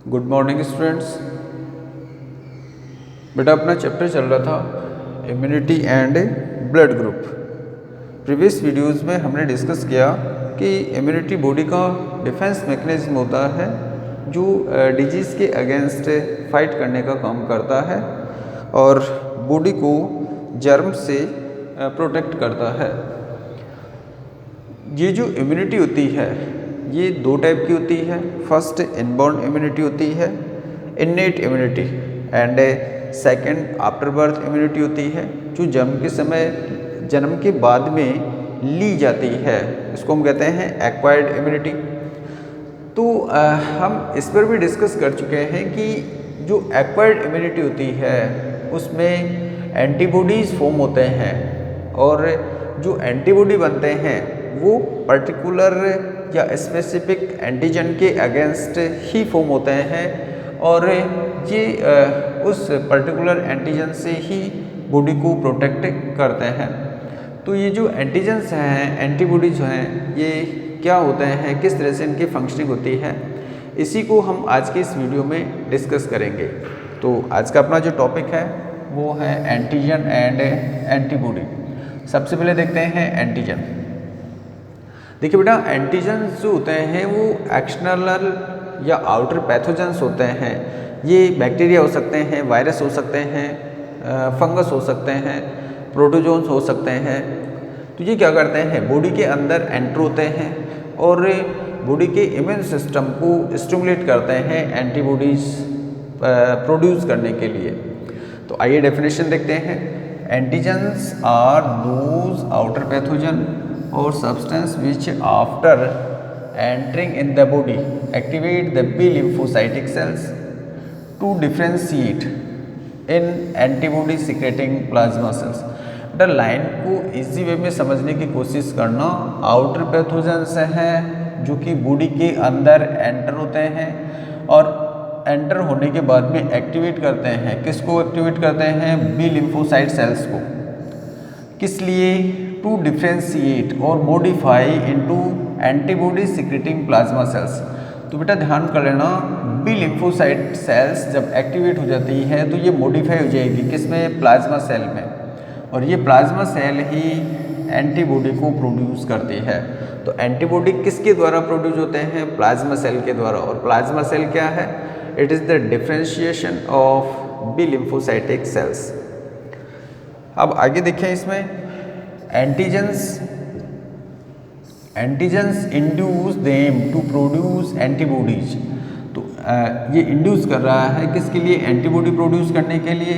Good morning students. बेटा अपना chapter चल रहा था immunity and blood group. Previous videos में हमने डिस्कस किया कि इम्यूनिटी बॉडी का डिफेंस मैकेनिज्म होता है जो डिजीज़ के अगेंस्ट फाइट करने का काम करता है और बॉडी को जर्म से प्रोटेक्ट करता है। ये जो इम्यूनिटी होती है ये दो टाइप की होती है। फर्स्ट इनबॉर्न इम्यूनिटी होती है, innate immunity, and second after birth immunity होती है जो जन्म के बाद में ली जाती है। इसको हम कहते हैं एक्वायर्ड इम्यूनिटी। तो हम इस पर भी डिस्कस कर चुके हैं कि जो एक्वायर्ड इम्यूनिटी होती है उसमें एंटीबॉडीज़ फॉर्म होते हैं और जो एंटीबॉडी बनते हैं वो पर्टिकुलर या स्पेसिफिक एंटीजन के अगेंस्ट ही फॉर्म होते हैं और ये उस पर्टिकुलर एंटीजन से ही बॉडी को प्रोटेक्ट करते हैं। तो ये जो एंटीजन्स हैं, एंटीबॉडीज हैं, ये क्या होते हैं, किस तरह से इनकी फंक्शनिंग होती है, इसी को हम आज के इस वीडियो में डिस्कस करेंगे। तो आज का अपना जो टॉपिक है वो है एंटीजन एंड एंटीबॉडी। सबसे पहले देखते हैं एंटीजन। देखिए बेटा, एंटीजन्स जो होते हैं वो एक्सटर्नल या आउटर पैथोजेंस होते हैं। ये बैक्टीरिया हो सकते हैं, वायरस हो सकते हैं, फंगस हो सकते हैं, प्रोटोजोन्स हो सकते हैं। तो ये क्या करते हैं, बॉडी के अंदर एंटर होते हैं और बॉडी के इम्यून सिस्टम को स्टिमुलेट करते हैं एंटीबॉडीज प्रोड्यूस करने के लिए। तो आइए डेफिनेशन देखते हैं। Antigens are those outer pathogen or substance which after entering in the body activate the B lymphocytic cells to differentiate in antibody secreting plasma cells। बेटा लाइन को इजी वे में समझने की कोशिश करना। आउटर पैथोजेंस हैं जो कि बॉडी के अंदर एंटर होते हैं और एंटर होने के बाद में एक्टिवेट करते हैं। किसको एक्टिवेट करते हैं? बी लिम्फोसाइट सेल्स को। किस लिए? टू डिफ्रेंशिएट और modify into antibody secreting plasma cells. तो बेटा ध्यान कर लेना, बी लिम्फोसाइट सेल्स जब एक्टिवेट हो जाती है तो ये मॉडिफाई हो जाएगी किसमें? प्लाज्मा सेल में, और ये प्लाज्मा सेल ही एंटीबॉडी को प्रोड्यूस करती है। तो एंटीबॉडी किसके द्वारा प्रोड्यूस होते हैं? प्लाज्मा सेल के द्वारा। और प्लाज्मा सेल क्या है? It is the differentiation of B lymphocytic cells. अब आगे देखें इसमें antigens induce them to produce antibodies. तो ये इंड्यूस कर रहा है किसके लिए? एंटीबॉडी प्रोड्यूस करने के लिए,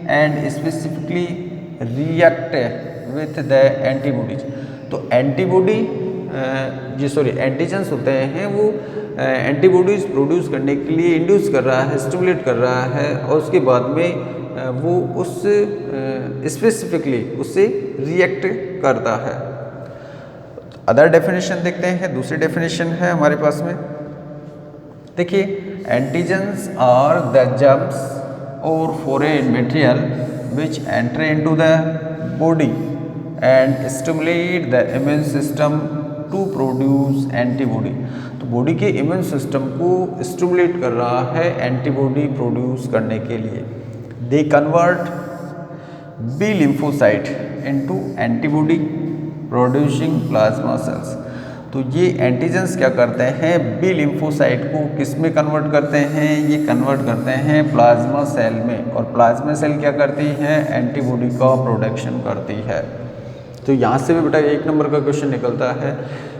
and specifically react with the antibodies. तो एंटीजन्स होते हैं वो एंटीबॉडीज प्रोड्यूस करने के लिए इंड्यूस कर रहा है, स्टिमुलेट कर रहा है और उसके बाद में वो उस स्पेसिफिकली उससे रिएक्ट करता है। अदर डेफिनेशन देखते हैं। दूसरी डेफिनेशन है हमारे पास में, देखिए एंटीजन्स आर द जर्म्स और foreign material which enter into the body and stimulate the immune system to produce antibody. तो बॉडी के इम्यून सिस्टम को स्टिमुलेट कर रहा है एंटीबॉडी प्रोड्यूस करने के लिए। They convert B lymphocyte into antibody producing plasma cells। तो ये एंटीजन्स क्या करते हैं? बी लिम्फोसाइट को किस में कन्वर्ट करते हैं? ये कन्वर्ट करते हैं प्लाज्मा सेल में, और प्लाज्मा सेल क्या करती है? एंटीबॉडी का प्रोडक्शन करती है। तो यहाँ से भी बेटा एक नंबर का क्वेश्चन निकलता है,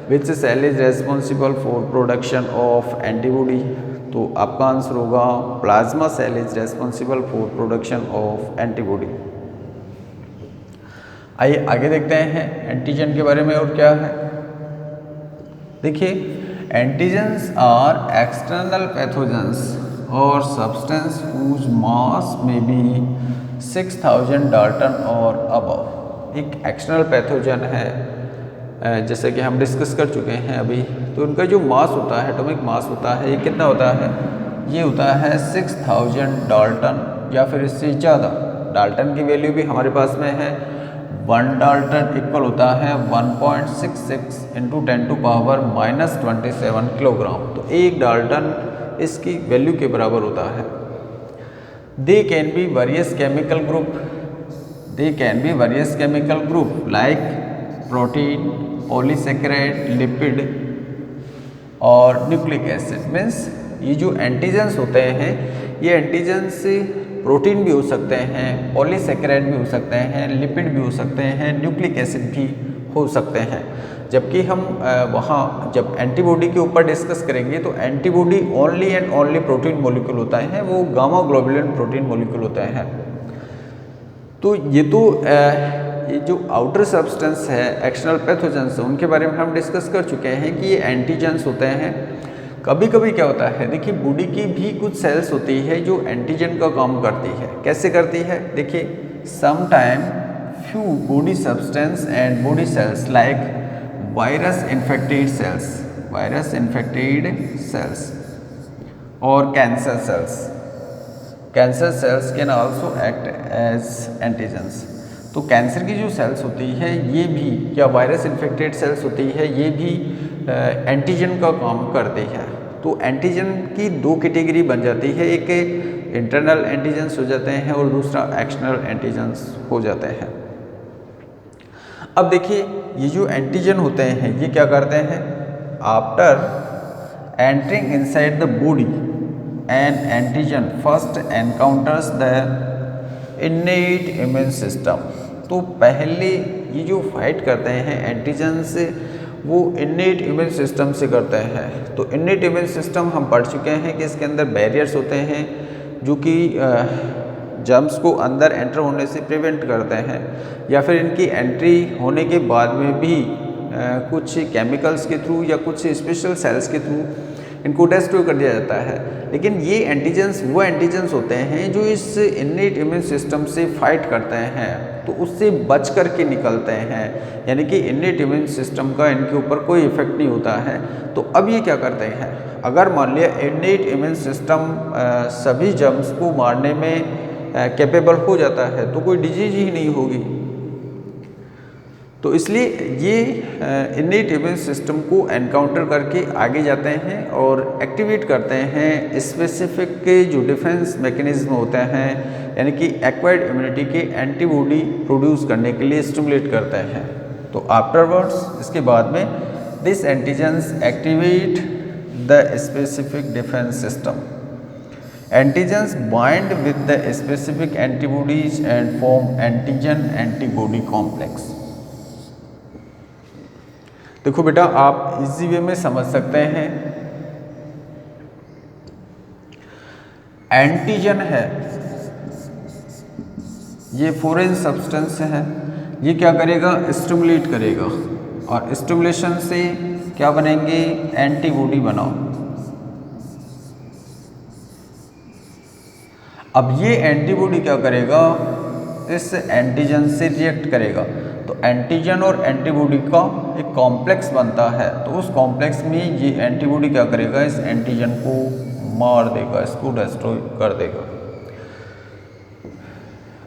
which cell is responsible for production of antibody. तो आपका आंसर होगा plasma cell is responsible for production of antibody. आइए आगे देखते हैं एंटीजन के बारे में और क्या है। देखिए एंटीजन्स आर एक्सटर्नल पैथोजेंस और सब्सटेंस हुज मास में बी 6000 डाल्टन और अबव। एक एक्सटर्नल पैथोजन है, जैसे कि हम डिस्कस कर चुके हैं अभी। तो उनका जो मास होता है, एटॉमिक मास होता है, ये कितना होता है? ये होता है 6000 डाल्टन या फिर इससे ज़्यादा। डाल्टन की वैल्यू भी हमारे पास में है। 1 डाल्टन इक्वल होता है 1.66 × 10⁻⁻27 किलोग्राम। तो एक डाल्टन इसकी वैल्यू के बराबर होता है। They can be various chemical group like protein, polysaccharide, lipid और न्यूक्लिक एसिड। मीन्स ये जो एंटीजेंस होते हैं, ये एंटीजेंस प्रोटीन भी हो सकते हैं, पॉलीसेकेराइड भी हो सकते हैं, लिपिड भी हो सकते हैं, न्यूक्लिक एसिड भी हो सकते हैं। जबकि हम वहाँ जब एंटीबॉडी के ऊपर डिस्कस करेंगे तो antibody only and only protein molecule होता है, वो गामा ग्लोबुलिन प्रोटीन मॉलिक्यूल होता है। तो ये जो आउटर सब्सटेंस है, एक्सटर्नल पैथोजेंस, उनके बारे में हम डिस्कस कर चुके हैं कि ये एंटीजेंस होते हैं। कभी कभी क्या होता है, देखिए बॉडी की भी कुछ सेल्स होती है जो एंटीजन का काम करती है। कैसे करती है? देखिए, sometime few body substance and body cells like virus infected cells और cancer cells can also act as antigens. तो कैंसर की जो सेल्स होती है ये भी, या वायरस इन्फेक्टेड सेल्स होती है, ये भी एंटीजन का काम करती है। तो एंटीजन की दो कैटेगरी बन जाती है, एक इंटरनल एंटीजेंस हो जाते हैं और दूसरा एक्सटर्नल एंटीजेंस हो जाते हैं। अब देखिए, ये जो एंटीजन होते हैं ये क्या करते हैं? After entering inside the body N antigen first encounters the innate immune system. तो पहले ये जो फाइट करते हैं एंटीजन्स, वो इन्नेट इम्यून सिस्टम से करते हैं। तो इन्नेट इम्यून सिस्टम हम पढ़ चुके हैं कि इसके अंदर बैरियर्स होते हैं जो कि जर्म्स को अंदर एंटर होने से प्रिवेंट करते हैं, या फिर इनकी एंट्री होने के बाद में भी कुछ केमिकल्स के थ्रू या कुछ स्पेशल सेल्स के थ्रू इनको डिस्ट्रॉय कर दिया जाता है। लेकिन ये एंटीजेंस वो एंटीजेंस होते हैं जो इस इन्नेट इम्यून सिस्टम से फाइट करते हैं, तो उससे बच कर के निकलते हैं, यानी कि इन्नेट इम्यून सिस्टम का इनके ऊपर कोई इफेक्ट नहीं होता है। तो अब ये क्या करते हैं, अगर मान लिया इन्नेट इम्यून सिस्टम सभी जर्म्स को मारने में कैपेबल हो जाता है तो कोई डिजीज ही नहीं होगी। तो इसलिए ये इन्नेट इम्यून सिस्टम को एनकाउंटर करके आगे जाते हैं और एक्टिवेट करते हैं स्पेसिफिक के जो डिफेंस मैकेनिज्म होते हैं, यानी कि एक्वायर्ड इम्यूनिटी के एंटीबॉडी प्रोड्यूस करने के लिए स्टिमुलेट करते हैं। तो आफ्टरवर्ड्स, इसके बाद में, this antigens activate the specific defence system. Antigens bind with the specific antibodies and form antigen antibody complex. देखो बेटा, आप इजी वे में समझ सकते हैं। एंटीजन है, ये फॉरेन सब्सटेंस है, ये क्या करेगा? स्टिमुलेट करेगा, और स्टिमुलेशन से क्या बनेंगे? एंटीबॉडी बनाओ। अब ये एंटीबॉडी क्या करेगा? इस एंटीजन से रिएक्ट करेगा। तो एंटीजन और एंटीबॉडी का एक कॉम्प्लेक्स बनता है, तो उस कॉम्प्लेक्स में ये एंटीबॉडी क्या करेगा? इस एंटीजन को मार देगा, इसको डिस्ट्रॉय कर देगा।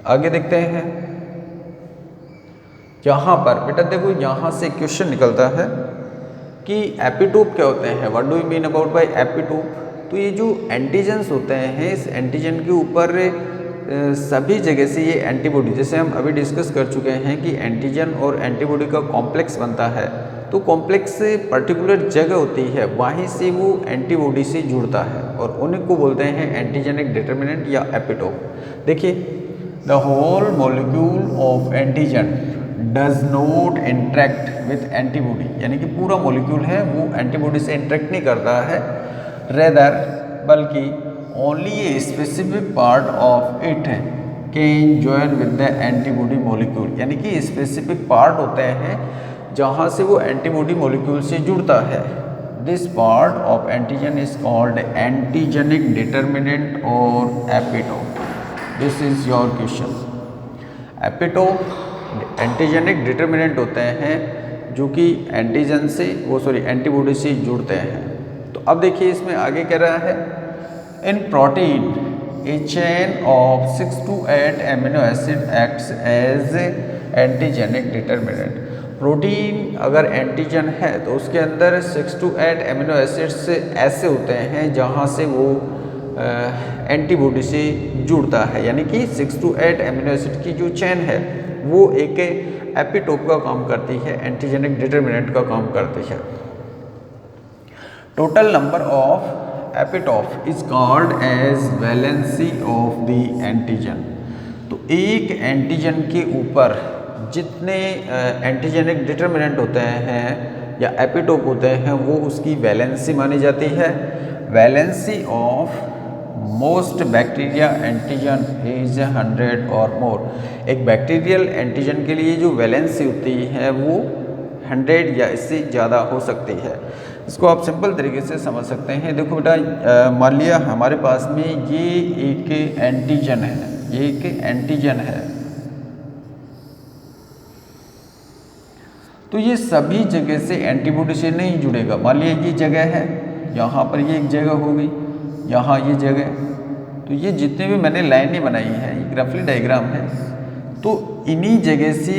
आगे देखते हैं। यहाँ पर बेटा देखो, यहाँ से क्वेश्चन निकलता है कि एपिटोप क्या होते हैं? What do you mean about by epitope? तो ये जो एंटीजेंस होते हैं, इस एंटीजन के ऊपर सभी जगह से ये एंटीबॉडी, जैसे हम अभी डिस्कस कर चुके हैं कि एंटीजन और एंटीबॉडी का कॉम्प्लेक्स बनता है, तो कॉम्प्लेक्स पर्टिकुलर जगह होती है, वहीं से वो एंटीबॉडी से जुड़ता है, और उन्हीं को बोलते हैं एंटीजेनिक डिटर्मिनेंट या एपिटोप। देखिए, the whole molecule of antigen does not interact with antibody, यानी कि पूरा मॉलिक्यूल है वो एंटीबॉडी से इंटरेक्ट नहीं करता है, रेदर बल्कि only a specific part of it can join with the antibody molecule, यानी कि स्पेसिफिक पार्ट होते हैं जहाँ से वो एंटीबॉडी मॉलिक्यूल से जुड़ता है। This part of antigen is called antigenic determinant और epitope. This is your question. Epitope antigenic determinant होते हैं जो कि एंटीजन से एंटीबॉडी से जुड़ते हैं। तो अब देखिए, इसमें आगे कह रहा है, in protein a chain of 6 to 8 amino acid acts as antigenic determinant. Protein अगर एंटीजन है तो उसके अंदर 6 to 8 एमिनो एसिड्स ऐसे होते हैं जहाँ से वो एंटीबॉडी से जुड़ता है, यानी कि 6 to 8 एमिनो एसिड की जो चेन है वो एक एपिटोप का काम करती है, एंटीजेनिक डिटर्मिनेंट का काम करती है। Total number of epitope is called as valency of the antigen. तो एक एंटीजन के ऊपर जितने एंटीजेनिक डिटर्मिनेंट होते हैं या एपिटोप होते हैं वो उसकी वैलेंसी मानी जाती है। Valency of most bacteria antigen is 100 और मोर। एक बैक्टीरियल एंटीजन के लिए जो वैलेंसी होती है वो 100 या इससे ज़्यादा हो सकती है। इसको आप सिंपल तरीके से समझ सकते हैं। देखो बेटा, मान लिया हमारे पास में ये एक एंटीजन है, ये एक एंटीजन है, तो ये सभी जगह से एंटीबॉडी से नहीं जुड़ेगा। मान लिया ये जगह है, यहाँ पर ये एक जगह होगी, यहाँ ये जगह, तो ये जितने भी मैंने लाइनें बनाई हैं, ये रफली डायग्राम है, तो इन्हीं जगह से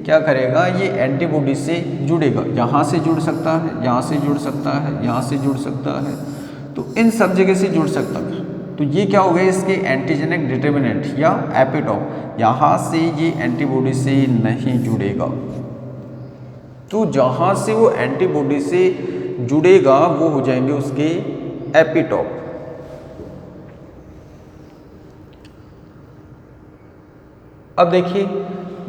क्या करेगा, ये एंटीबॉडी से जुड़ेगा। यहाँ से जुड़ सकता है, यहाँ से जुड़ सकता है, यहाँ से जुड़ सकता है, तो इन सब जगह से जुड़ सकता है। तो ये क्या हो गए इसके एंटीजेनिक डिटर्मिनेंट या एपिटोप। यहाँ से ये एंटीबॉडी से नहीं जुड़ेगा, तो जहाँ से वो एंटीबॉडी से जुड़ेगा वो हो जाएंगे उसके एपिटोप। अब देखिए,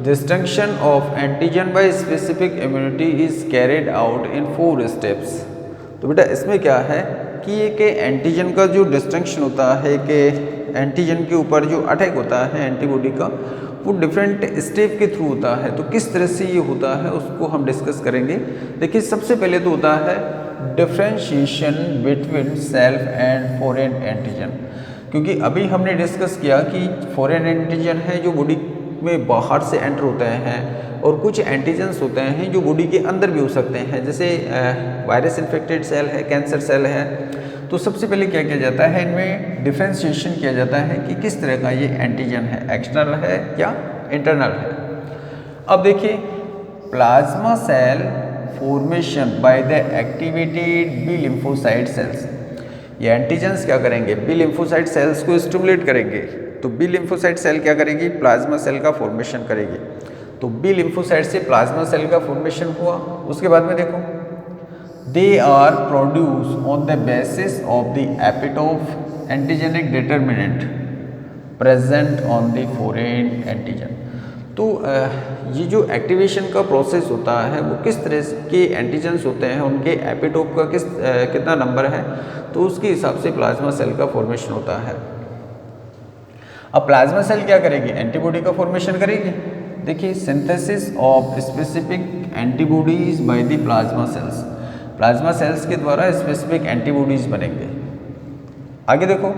distinction of antigen by specific immunity is carried out in 4 steps. तो बेटा इसमें क्या है कि ये कि एंटीजन का जो डिस्टिंक्शन होता है कि एंटीजन के ऊपर जो अटैक होता है एंटीबॉडी का, वो डिफरेंट स्टेप के थ्रू होता है। तो किस तरह से ये होता है उसको हम डिस्कस करेंगे। देखिए, सबसे पहले तो होता है differentiation between self and foreign antigen, क्योंकि अभी हमने डिस्कस किया कि फॉरेन एंटीजन है जो बॉडी में बाहर से एंटर होते हैं, और कुछ एंटीजन्स होते हैं जो बॉडी के अंदर भी हो सकते हैं, जैसे वायरस इन्फेक्टेड सेल है, कैंसर सेल है। तो सबसे पहले क्या किया जाता है, इनमें डिफरेंशिएशन किया जाता है कि किस तरह का ये एंटीजन है, एक्सटर्नल है या इंटरनल है। अब देखिए, plasma cell formation by the activated B lymphocyte cells. ये एंटीजन्स क्या करेंगे, बी लिम्फोसाइट सेल्स को स्टिमुलेट करेंगे। तो बी लिम्फोसाइट सेल क्या करेगी, प्लाज्मा सेल का फॉर्मेशन करेगी। तो बी लिम्फोसाइट से प्लाज्मा सेल का फॉर्मेशन हुआ। उसके बाद में देखो, they are produce on the basis of the epitope antigenic determinant present on the foreign antigen. तो ये जो एक्टिवेशन का प्रोसेस होता है वो किस तरह के एंटीजन्स होते हैं, उनके एपिटोप का कितना नंबर है, तो उसके हिसाब से प्लाज्मा सेल का फॉर्मेशन होता है। अब प्लाज्मा सेल क्या करेगी, एंटीबॉडी का फॉर्मेशन करेगी। देखिए, synthesis of specific antibodies by the plasma cells. Plasma cells के द्वारा स्पेसिफिक एंटीबॉडीज बनेंगे। आगे देखो,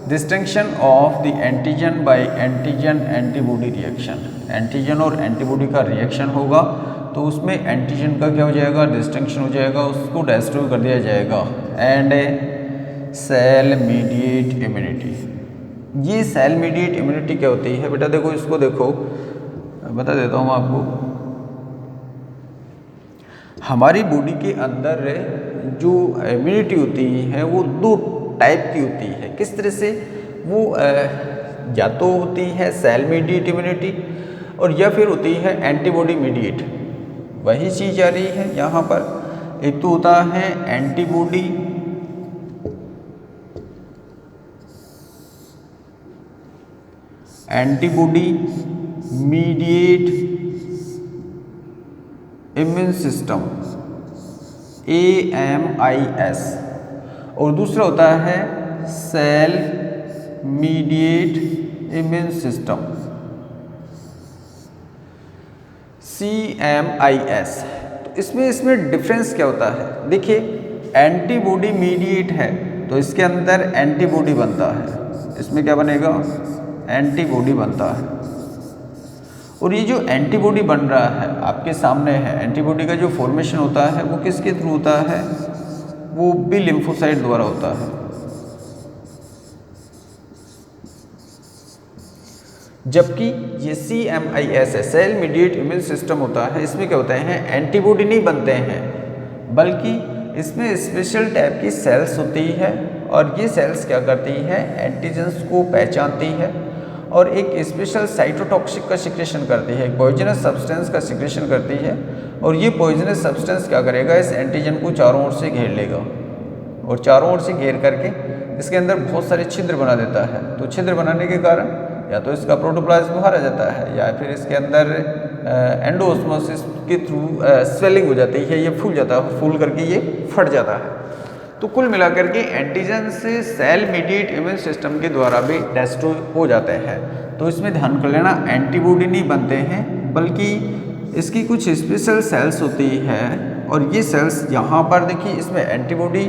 distinction of the antigen by antigen antibody reaction. Antigen और एंटीबॉडी का रिएक्शन होगा तो उसमें एंटीजन का क्या हो जाएगा, डिस्टिंक्शन हो जाएगा, उसको डिस्ट्रॉय कर दिया जाएगा। And cell mediate immunity. ये सेल मीडिएट इम्यूनिटी क्या होती है बेटा, देखो इसको देखो, बता देता हूँ आपको। हमारी बॉडी के अंदर जो इम्यूनिटी होती है वो 2 टाइप की होती है। किस तरह से, वो या तो होती है सेल मीडिएट इम्यूनिटी और या फिर होती है एंटीबॉडी मीडिएट। वही चीज़ आ रही है यहाँ पर। एक तो होता है antibody mediate immune system AMIS, और दूसरा होता है cell mediate immune system CMIS। तो इसमें डिफरेंस क्या होता है, देखिए एंटीबॉडी मीडिएट है तो इसके अंदर एंटीबॉडी बनता है, इसमें क्या बनेगा, एंटीबॉडी बनता है। और ये जो एंटीबॉडी बन रहा है आपके सामने है, एंटीबॉडी का जो फॉर्मेशन होता है वो किसके थ्रू होता है, वो बी लिम्फोसाइट द्वारा होता है। जबकि ये CMIS है, सेल मीडिएट इम्यून सिस्टम होता है, इसमें क्या होते हैं, एंटीबॉडी नहीं बनते हैं, बल्कि इसमें स्पेशल टाइप की सेल्स होती है और ये सेल्स क्या करती है, एंटीजेंस को पहचानती है और एक स्पेशल साइटोटॉक्सिक का सिक्रेशन करती है, एक पॉइजनस सब्सटेंस का सिक्रेशन करती है और ये पॉइजनस सब्सटेंस क्या करेगा, इस एंटीजन को चारों ओर से घेर लेगा और चारों ओर से घेर करके इसके अंदर बहुत सारे छिद्र बना देता है। तो छिद्र बनाने के कारण या तो इसका प्रोटोप्लाज्म बाहर आ जाता है या फिर इसके अंदर एंडोऑस्मोसिस के थ्रू स्वेलिंग हो जाती है, ये फूल जाता है, फूल करके ये फट जाता है। तो कुल मिलाकर के एंटीजन से सेल मीडिएट इम्यून सिस्टम के द्वारा भी डेस्ट्रॉय हो जाते हैं। तो इसमें ध्यान कर लेना, एंटीबॉडी नहीं बनते हैं बल्कि इसकी कुछ स्पेशल सेल्स होती है और ये सेल्स यहाँ पर देखिए, इसमें एंटीबॉडी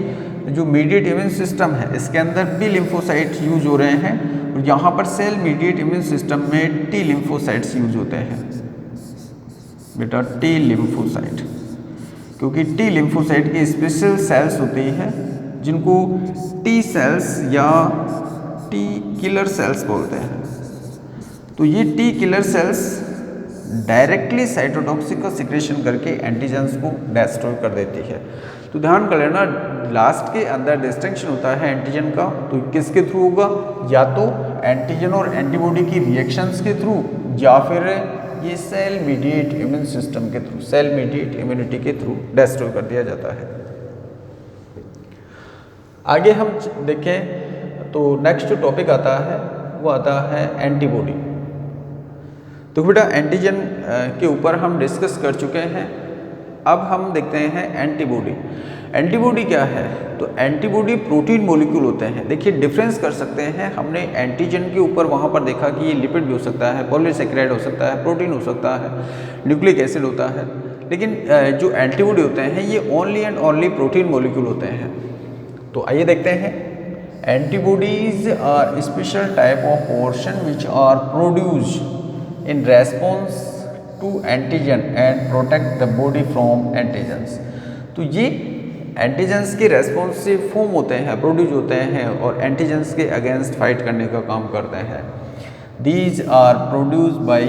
जो मीडिएट इम्यून सिस्टम है इसके अंदर बी लिम्फोसाइट यूज हो रहे हैं और यहाँ पर सेल मीडिएट इम्यून सिस्टम में टी लिम्फोसाइट्स यूज होते हैं बेटा, टी लिम्फोसाइट, क्योंकि टी लिम्फोसाइट की स्पेशल सेल्स होती है जिनको टी सेल्स या टी किलर सेल्स बोलते हैं। तो ये T killer cells directly cytotoxic का सिक्रेशन करके एंटीजेंस को डिस्ट्रॉय कर देती है। तो ध्यान कर लेना, लास्ट के अंदर डिस्टिंक्शन होता है एंटीजन का, तो किसके थ्रू होगा, या तो एंटीजन और एंटीबॉडी की रिएक्शंस के थ्रू या फिर ये सेल मीडिएट इम्यून सिस्टम के थ्रू, सेल मीडिएट इम्यूनिटी के थ्रू डिस्ट्रॉय कर दिया जाता है। आगे हम देखें तो नेक्स्ट जो टॉपिक आता है वो आता है एंटीबॉडी। तो बेटा एंटीजन के ऊपर हम डिस्कस कर चुके हैं, अब हम देखते हैं एंटीबॉडी। एंटीबॉडी क्या है, तो एंटीबॉडी प्रोटीन मॉलिक्यूल होते हैं। देखिए डिफरेंस कर सकते हैं, हमने एंटीजन के ऊपर वहाँ पर देखा कि ये लिपिड भी हो सकता है, पॉलीसेकेराइड हो सकता है, प्रोटीन हो सकता है, न्यूक्लिक एसिड होता है, लेकिन जो एंटीबॉडी होते हैं ये only and only protein molecule होते हैं। तो आइए देखते हैं, antibodies are special type of portion which are produced in response to antigen and protect the body from antigens। तो ये एंटीजेंस के रेस्पॉन्स से फॉर्म होते हैं, प्रोड्यूस होते हैं और एंटीजेंस के अगेंस्ट फाइट करने का काम करते हैं। These are produce by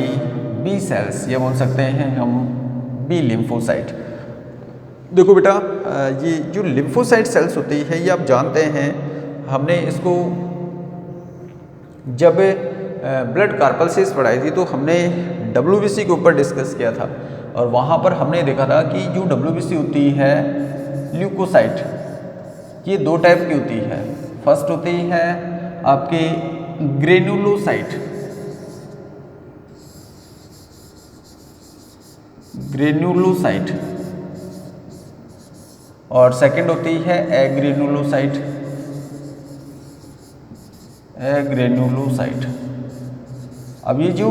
B cells, ये बोल सकते हैं हम बी लिम्फोसाइट। देखो बेटा ये जो लिम्फोसाइट सेल्स होती है ये आप जानते हैं, हमने इसको जब ब्लड कार्पल्सिस पढ़ाई थी तो हमने WBC के ऊपर डिस्कस किया था और वहाँ पर हमने देखा था कि जो WBC होती है ल्यूकोसाइट, ये दो टाइप की होती है। फर्स्ट होती है आपके ग्रेनुलोसाइट, ग्रेनुलोसाइट, और सेकंड होती है एग्रेनुलोसाइट, एग्रेनुलोसाइट। अब ये जो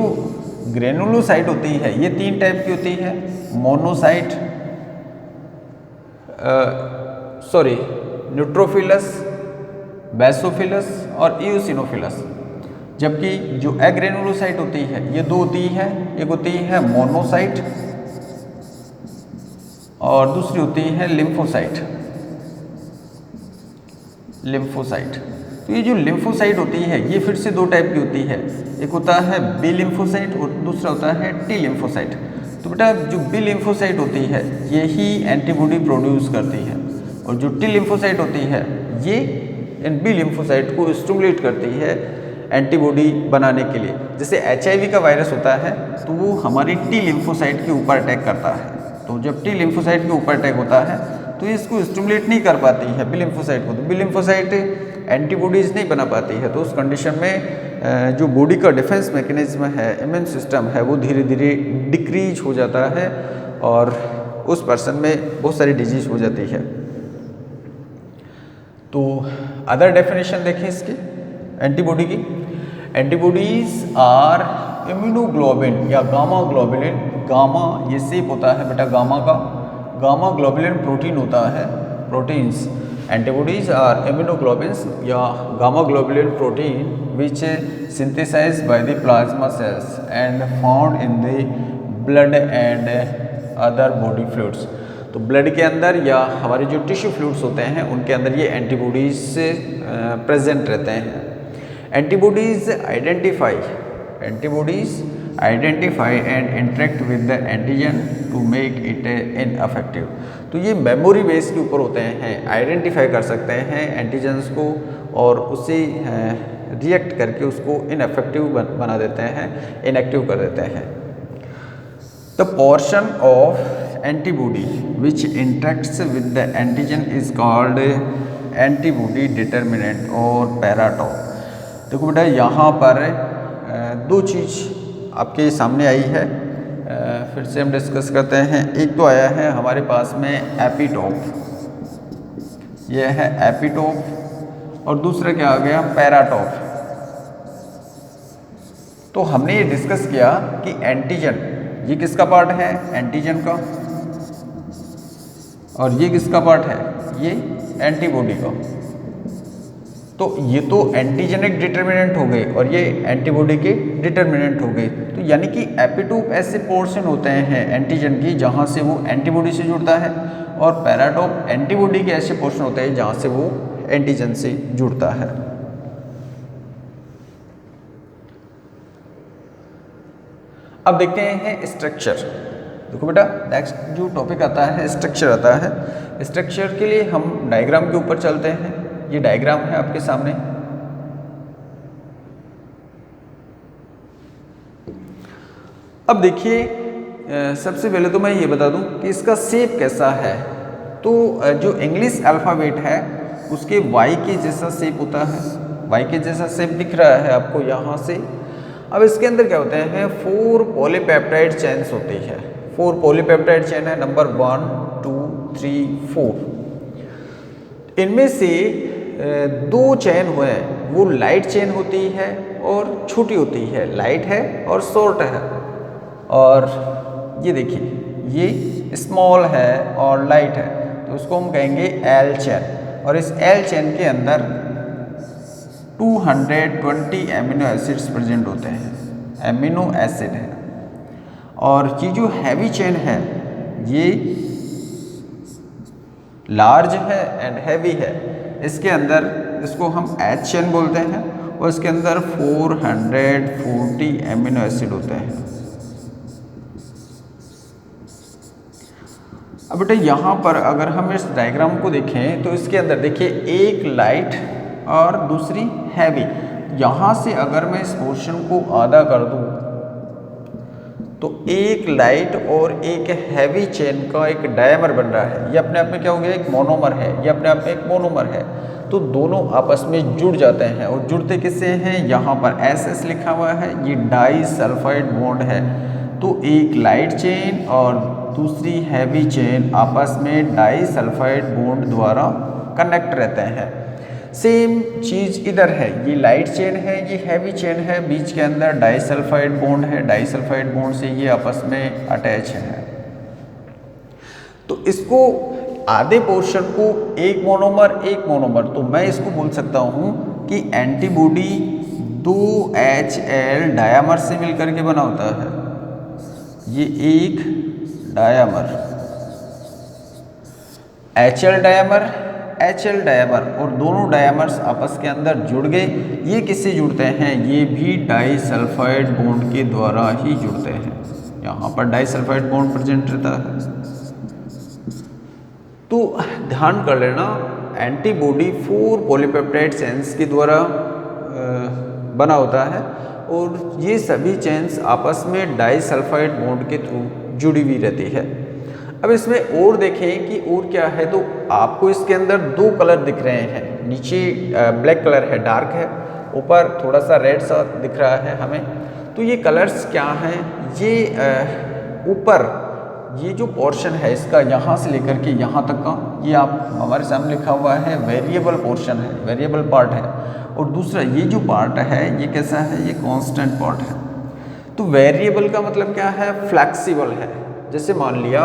ग्रेनुलोसाइट होती है ये तीन टाइप की होती है, मोनोसाइट, न्यूट्रोफिलस, बेसोफिलस और इओसिनोफिलस। जबकि जो एग्रेनुलोसाइट होती है ये दो होती है, एक होती है मोनोसाइट और दूसरी होती है लिम्फोसाइट, लिम्फोसाइट। तो ये जो लिम्फोसाइट होती है ये फिर से दो टाइप की होती है, एक होता है बी लिम्फोसाइट और दूसरा होता है टी लिम्फोसाइट। तो बेटा जो बी लिम्फोसाइट होती है ये ही एंटीबॉडी प्रोड्यूस करती है और जो टी लिम्फोसाइट होती है ये इन बी लिम्फोसाइट को स्टिमुलेट करती है एंटीबॉडी बनाने के लिए। जैसे HIV का वायरस होता है तो वो हमारी टी लिम्फोसाइट के ऊपर अटैक करता है, तो जब टी लिम्फोसाइट के ऊपर अटैक होता है तो ये इसको स्टिमुलेट नहीं कर पाती है बी लिम्फोसाइट को, तो बी लिम्फोसाइट एंटीबॉडीज़ नहीं बना पाती है। तो उस कंडीशन में जो बॉडी का डिफेंस मैकेनिज्म है, इम्यून सिस्टम है, वो धीरे धीरे डिक्रीज हो जाता है और उस पर्सन में बहुत सारी डिजीज हो जाती है। तो अदर डेफिनेशन देखें इसकी एंटीबॉडी की, एंटीबॉडीज आर इम्यूनोग्लोबिन या गामा ग्लोबुलिन, गामा ये शेप होता है बेटा गामा का, गामा ग्लोबुलिन प्रोटीन होता है, प्रोटीन्स। Antibodies are immunoglobulins या gamma globulin protein which synthesized by the plasma cells and found in the blood and other body fluids। तो ब्लड के अंदर या हमारे जो टिश्यू फ्लूइड्स होते हैं उनके अंदर ये एंटीबॉडीज प्रेजेंट रहते हैं। Antibodies identify antibodies identify and interact with the antigen to make it ineffective. तो ये मेमोरी बेस के ऊपर होते हैं, आइडेंटिफाई कर सकते हैं एंटीजन्स को और उसे रिएक्ट करके उसको इनअफेक्टिव बना देते हैं, इनएक्टिव कर देते हैं। The portion of antibody which interacts with the antigen is called antibody determinant और पैराटॉप। देखो बेटा यहाँ पर दो चीज़ आपके सामने आई है, फिर से हम डिस्कस करते हैं। एक तो आया है हमारे पास में एपिटोप, यह है एपिटोप, और दूसरा क्या आ गया पैराटॉप। तो हमने ये डिस्कस किया कि एंटीजन ये किसका पार्ट है, एंटीजन का, और ये किसका पार्ट है, ये एंटीबॉडी का। तो ये तो एंटीजेनिक डिटर्मिनेंट हो गए और ये एंटीबॉडी के डिटर्मिनेंट हो गए। तो यानी कि एपिटोप ऐसे पोर्शन होते हैं एंटीजन की जहाँ से वो एंटीबॉडी से जुड़ता है, और पैराटोप एंटीबॉडी के ऐसे पोर्शन होते हैं जहाँ से वो एंटीजन से जुड़ता है। अब देखते हैं स्ट्रक्चर। देखो बेटा नेक्स्ट जो टॉपिक आता है स्ट्रक्चर आता है। स्ट्रक्चर के लिए हम डायग्राम के ऊपर चलते हैं। ये डायग्राम है आपके सामने। अब देखिए सबसे पहले तो मैं ये बता दूं कि इसका शेप कैसा है। तो जो इंग्लिश अल्फ़ाबेट है उसके वाई के जैसा शेप होता है, वाई के जैसा शेप दिख रहा है आपको यहाँ से। अब इसके अंदर क्या होते हैं, 4 पॉलीपेप्टाइड चेन्स होती है। 4 पॉलीपेप्टाइड चेन है, नंबर 1 2 3 4। इनमें से 2 चेन हुए हैं वो लाइट चेन होती है और छोटी होती है, लाइट है और शॉर्ट है। और ये देखिए ये स्मॉल है और लाइट है, तो उसको हम कहेंगे एल चेन। और इस एल चेन के अंदर 220 एमिनो एसिड्स प्रेजेंट होते हैं, एमिनो एसिड है। और ये जो हैवी चेन है ये लार्ज है एंड हैवी है। इसके अंदर इसको हम एच चेन बोलते हैं और इसके अंदर 440 एमिनो एसिड होते हैं। अब बेटा यहाँ पर अगर हम इस डायग्राम को देखें तो इसके अंदर देखिए एक लाइट और दूसरी हैवी। यहाँ से अगर मैं इस पोर्शन को आधा कर दूँ तो एक लाइट और एक हैवी चेन का एक डायमर बन रहा है। ये अपने आप में क्या हो गया, एक मोनोमर है, ये अपने आप में एक मोनोमर है। तो दोनों आपस में जुड़ जाते हैं और जुड़ते किससे हैं, यहाँ पर SS लिखा हुआ है, ये डाई सल्फाइड बॉन्ड है। तो एक लाइट चेन और दूसरी हैवी चेन आपस में डाई सल्फाइड बॉन्ड द्वारा कनेक्ट रहते हैं। सेम चीज़ इधर है, ये लाइट चेन है, ये हैवी चेन है, बीच के अंदर डाई सल्फाइड बॉन्ड है, डाई सल्फाइड बॉन्ड से ये आपस में अटैच है। तो इसको आधे पोर्शन को एक मोनोमर, तो मैं इसको बोल सकता हूँ कि एंटीबॉडी 2HL डायमर से मिलकर के बना होता है। ये एक डायमर HL डायमर और दोनों डायमर्स आपस के अंदर जुड़ गए। ये किससे जुड़ते हैं, ये भी डाई सल्फाइड बॉन्ड के द्वारा ही जुड़ते हैं। यहाँ पर डाई सल्फाइड बॉन्ड प्रेजेंट रहता है। तो ध्यान कर लेना एंटीबॉडी 4 पॉलीपेप्टाइड चेन्स के द्वारा बना होता है और ये सभी चेन्स आपस में डाई सल्फाइड बॉन्ड के थ्रू जुड़ी हुई रहती है। अब इसमें और देखें कि और क्या है, तो आपको इसके अंदर 2 कलर दिख रहे हैं। नीचे ब्लैक कलर है, डार्क है, ऊपर थोड़ा सा रेड सा दिख रहा है हमें। तो ये कलर्स क्या हैं, ये ऊपर ये जो पोर्शन है इसका यहाँ से लेकर के यहाँ तक का, ये आप हमारे सामने लिखा हुआ है वेरिएबल पोर्शन है, वेरिएबल पार्ट है। और दूसरा ये जो पार्ट है ये कैसा है, ये कांस्टेंट पार्ट है। तो वेरिएबल का मतलब क्या है, फ्लेक्सिबल है। जैसे मान लिया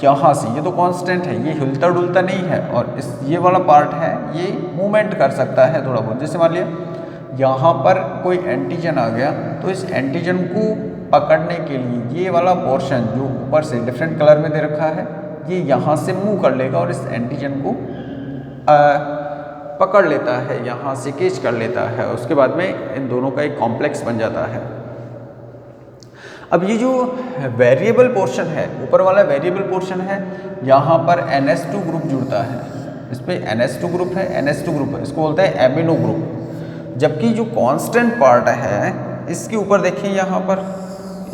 यहाँ से ये तो कांस्टेंट है, ये हिलता डुलता नहीं है, और इस ये वाला पार्ट है ये मूवमेंट कर सकता है थोड़ा बहुत। जैसे मान लिया यहाँ पर कोई एंटीजन आ गया तो इस एंटीजन को पकड़ने के लिए ये वाला पोर्शन जो ऊपर से डिफरेंट कलर में दे रखा है ये यहाँ से मूव कर लेगा और इस एंटीजन को पकड़ लेता है, यहाँ से कैच कर लेता है। उसके बाद में इन दोनों का एक कॉम्प्लेक्स बन जाता है। अब ये जो वेरिएबल पोर्शन है, ऊपर वाला वेरिएबल पोर्शन है, यहाँ पर NH2 ग्रुप जुड़ता है, इस पे NH2 ग्रुप है, NH2 ग्रुप है, इसको बोलते हैं एमिनो ग्रुप। जबकि जो कांस्टेंट पार्ट है इसके ऊपर देखिए यहाँ पर,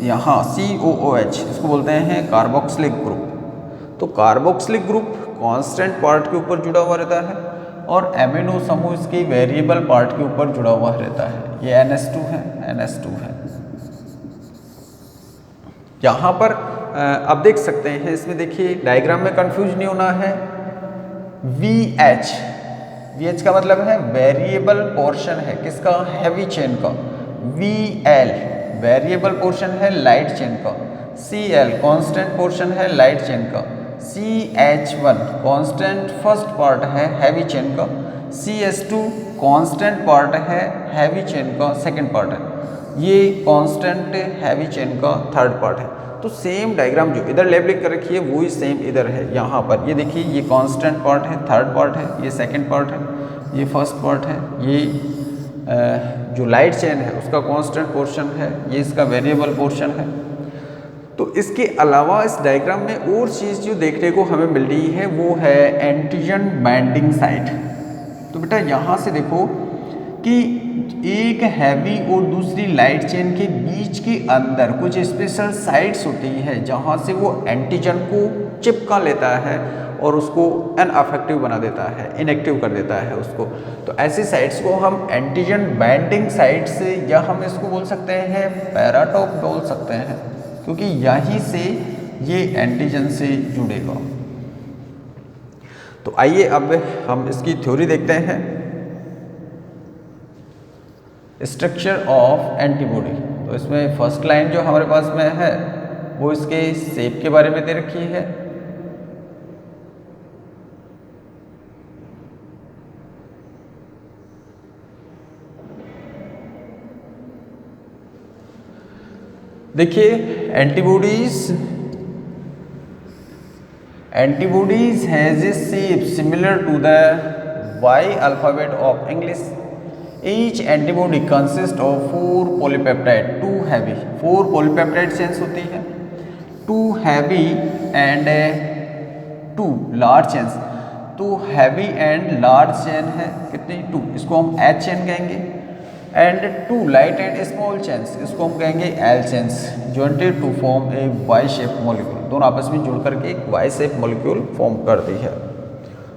यहाँ COOH, इसको बोलते हैं कार्बोक्सिलिक ग्रुप। तो कार्बोक्सिलिक ग्रुप कांस्टेंट पार्ट के ऊपर जुड़ा हुआ रहता है और एमिनो समूह इसके वेरिएबल पार्ट के ऊपर जुड़ा हुआ रहता है। ये NH2 है, NH2 है। यहाँ पर आप देख सकते हैं, इसमें देखिए डायग्राम में कंफ्यूज नहीं होना है। VH का मतलब है वेरिएबल पोर्शन है किसका, हैवी चेन का। VL वेरिएबल पोर्शन है लाइट चेन का। CL कांस्टेंट पोर्शन है लाइट चेन का। CH1 कांस्टेंट फर्स्ट पार्ट है हैवी चेन का। CH2 कांस्टेंट पार्ट है हैवी चेन का सेकंड पार्ट है। ये कांस्टेंट हैवी चेन का थर्ड पार्ट है। तो सेम डायग्राम जो इधर लेबलिंग कर रखी है वही सेम इधर है। यहाँ पर ये देखिए, ये कांस्टेंट पार्ट है, थर्ड पार्ट है, ये सेकंड पार्ट है, ये फर्स्ट पार्ट है, ये जो लाइट चेन है उसका कांस्टेंट पोर्शन है, ये इसका वेरिएबल पोर्शन है। तो इसके अलावा इस डायग्राम में और चीज़ जो देखने को हमें मिल रही है वो है एंटीजन बाइंडिंग साइट। तो बेटा यहाँ से देखो कि एक हैवी और दूसरी लाइट चेन के बीच के अंदर कुछ स्पेशल साइट्स होती है जहाँ से वो एंटीजन को चिपका लेता है और उसको इनअफेक्टिव बना देता है, इनएक्टिव कर देता है उसको। तो ऐसी साइट्स को हम एंटीजन बाइंडिंग साइट्स या हम इसको बोल सकते हैं पैराटॉप बोल सकते हैं, क्योंकि यहीं से ये एंटीजन से जुड़ेगा। तो आइए अब हम इसकी थ्योरी देखते हैं। स्ट्रक्चर ऑफ एंटीबॉडी, तो इसमें फर्स्ट लाइन जो हमारे पास में है वो इसके शेप के बारे में दे रखी है। देखिए antibodies has a shape similar to the Y alphabet of English. Each antibody consists of 4 polypeptide, 2 heavy, 4 polypeptide chains होती है, 2 heavy and 2 large chains। तो heavy and large chain है कितनी, 2, इसको हम H chain कहेंगे, and 2 light and small chains, इसको हम कहेंगे L chains, jointed to form a Y-shaped molecule। दोनों आपस में जुड़ करके एक Y-shaped molecule फॉर्म करती है।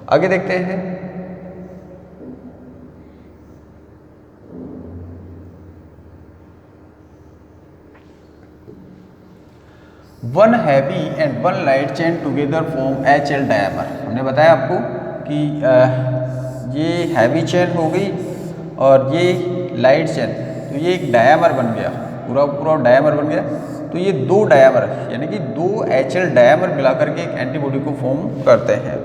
आगे देखते हैं। One heavy and one light chain together form HL dimer. हमने बताया आपको कि ये हैवी चेन हो गई और ये लाइट चेन, तो ये एक डायमर बन गया, पूरा पूरा डायमर बन गया। तो ये 2 डायमर यानी कि 2 HL डायमर मिलाकर के एक एंटीबॉडी को फॉर्म करते हैं।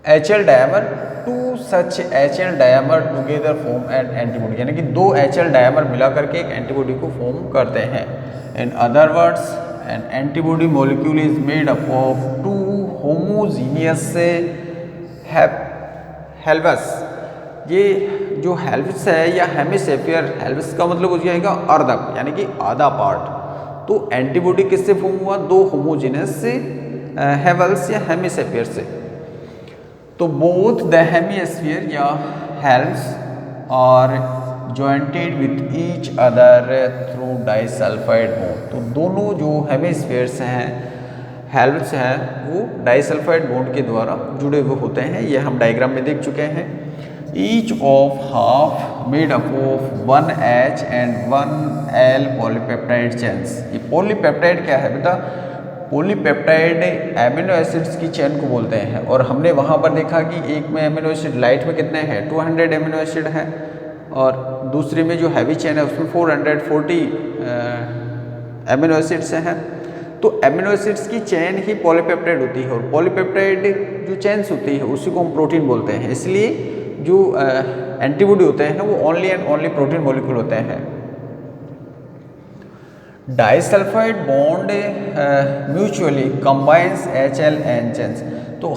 HL dimer, 2 such HL dimer together form an antibody, यानी कि 2 HL डायमर मिलाकर के एक एंटीबॉडी को फॉर्म करते हैं। In other words an antibody molecule is made up of 2 homogeneous halves. ये जो हेल्वस है या हेमिसेफियर, हेल्वस का मतलब हो जाएगा अर्धक यानी कि आधा पार्ट। तो एंटीबॉडी किससे फॉर्म हुआ, 2 होमोजीनियस से हेवल्स या हेमिसेफियर से। तो बोथ द हेमिस्फीयर या halves are jointed with each other through disulphide bond. तो दोनों जो हेमिस्फीयर्स हैं, हेल्व्स हैं, वो डाइसल्फाइड बॉन्ड के द्वारा जुड़े हुए होते हैं। ये हम डायग्राम में देख चुके हैं। Each of half made up of 1 H and 1 L polypeptide chains. ये पॉलीपेप्टाइड क्या है बेटा, पॉलीपेप्टाइड एमिनो एसिड्स की चेन को बोलते हैं। और हमने वहाँ पर देखा कि एक में एमिनो एसिड लाइट में कितने हैं, 200 एमिनो एसिड हैं, और दूसरे में जो हैवी चेन है उसमें 440 एमिनो एसिड्स हैं। तो एमिनो एसिड्स की चेन ही पॉलीपेप्टाइड होती है, और पॉलीपेप्टाइड जो चेन्स होती है उसी को हम प्रोटीन बोलते हैं। इसलिए जो एंटीबॉडी होते हैं वो only and only protein molecule होते हैं। Disulphide bond mutually combines HL and chains. तो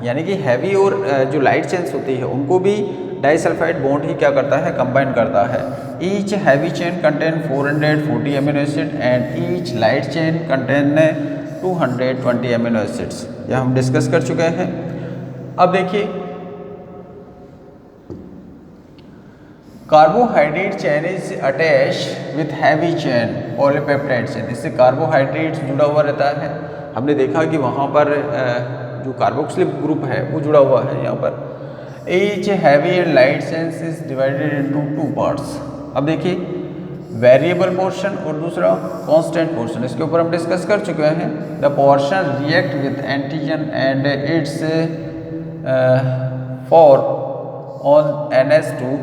यानी कि हैवी और जो लाइट चेन्स होती है उनको भी डाइसल्फाइड बॉन्ड ही क्या करता है, कंबाइन करता है। Each heavy chain contain 440 amino acid and each light chain contain 220 amino acids. यह हम डिस्कस कर चुके हैं। अब देखिए carbohydrate chain is attach with heavy chain polypeptide chain. इससे कार्बोहाइड्रेट जुड़ा हुआ रहता है। हमने देखा कि वहाँ पर जो कार्बोक्सिलिक ग्रुप है वो जुड़ा हुआ है यहाँ पर। Each heavy and light chains is divided into 2 parts. अब देखिए वेरिएबल पोर्शन और दूसरा कांस्टेंट पोर्शन, इसके ऊपर हम डिस्कस कर चुके हैं। The portion react with antigen and it's for on NH2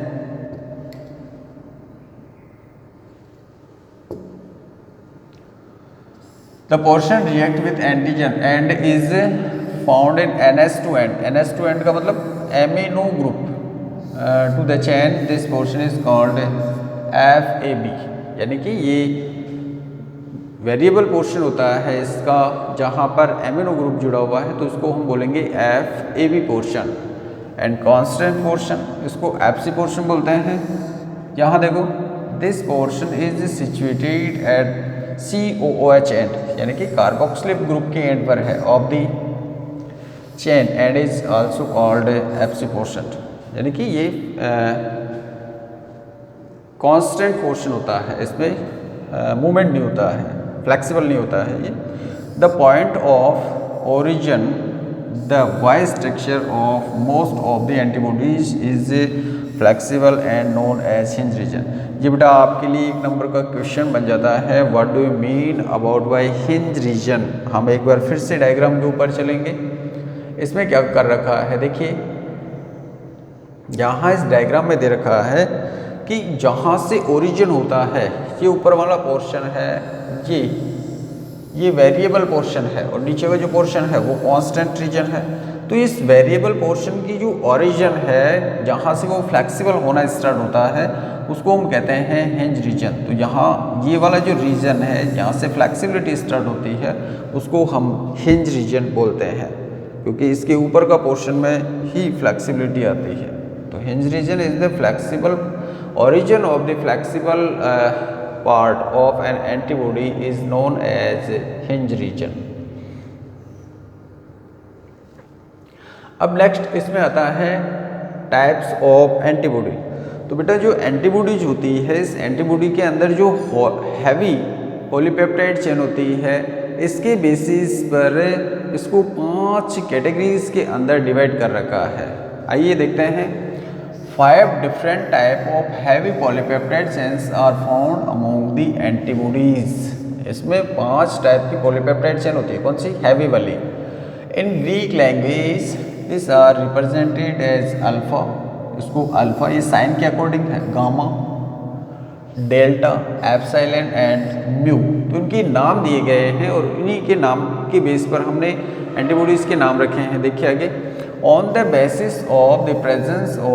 the portion react with antigen and is found in NH2 end। NH2 end का मतलब amino group to the chain, this portion is called FAB। यानी कि ये variable portion होता है इसका जहाँ पर एमिनो ग्रुप जुड़ा हुआ है, तो इसको हम बोलेंगे FAB portion. And constant portion इसको FC पोर्शन बोलते हैं। यहाँ देखो this portion is situated at COOH and, यानी कि कार्बोक्सिलिक ग्रुप के एंड पर है of the chain and is also called FC portion. यानी कि ये कांस्टेंट पोर्शन होता है, इसमें मूवमेंट नहीं होता है, फ्लेक्सिबल नहीं होता है ये। The point of origin the Y structure of most of the antibodies is flexible and known as hinge region. ये बेटा आपके लिए 1 नंबर का क्वेश्चन बन जाता है। What do you mean about by hinge region. हम एक बार फिर से डायग्राम के ऊपर चलेंगे। इसमें क्या कर रखा है, देखिए यहाँ इस डायग्राम में दे रखा है कि जहाँ से ओरिजिन होता है ये ऊपर वाला पोर्शन है, ये वेरिएबल पोर्शन है और नीचे का जो पोर्शन है वो कांस्टेंट रीजन है। तो इस वेरिएबल पोर्शन की जो ओरिजिन है जहाँ से वो फ्लेक्सिबल होना स्टार्ट होता है उसको हम कहते हैं हिंज रीजन। तो यहाँ ये वाला जो रीजन है जहाँ से फ्लेक्सिबिलिटी स्टार्ट होती है उसको हम हिंज रीजन बोलते हैं, क्योंकि इसके ऊपर का पोर्शन में ही फ्लेक्सिबिलिटी आती है। तो hinge region is the flexible origin of the flexible part of an antibody is known as hinge region। अब नेक्स्ट इसमें आता है टाइप्स ऑफ एंटीबॉडी। तो बेटा जो एंटीबॉडीज होती है, इस एंटीबॉडी के अंदर जो हैवी पॉलीपेप्टाइड चेन होती है, इसके बेसिस पर इसको 5 कैटेगरीज के अंदर डिवाइड कर रखा है। आइए देखते हैं। 5 different type of heavy polypeptide chains are found among the antibodies। इसमें 5 टाइप की पॉलीपेप्टाइड चेन होती है। कौन सी? हैवी वाली। In Greek language this are represented as alpha. इसको अल्फा ये साइन के अकॉर्डिंग है, gamma, delta, epsilon and mu. तो इनके नाम दिए गए हैं और इन्हीं के नाम के बेस पर हमने एंटीबॉडीज के नाम रखे हैं। देखिए आगे। On the basis of the presence of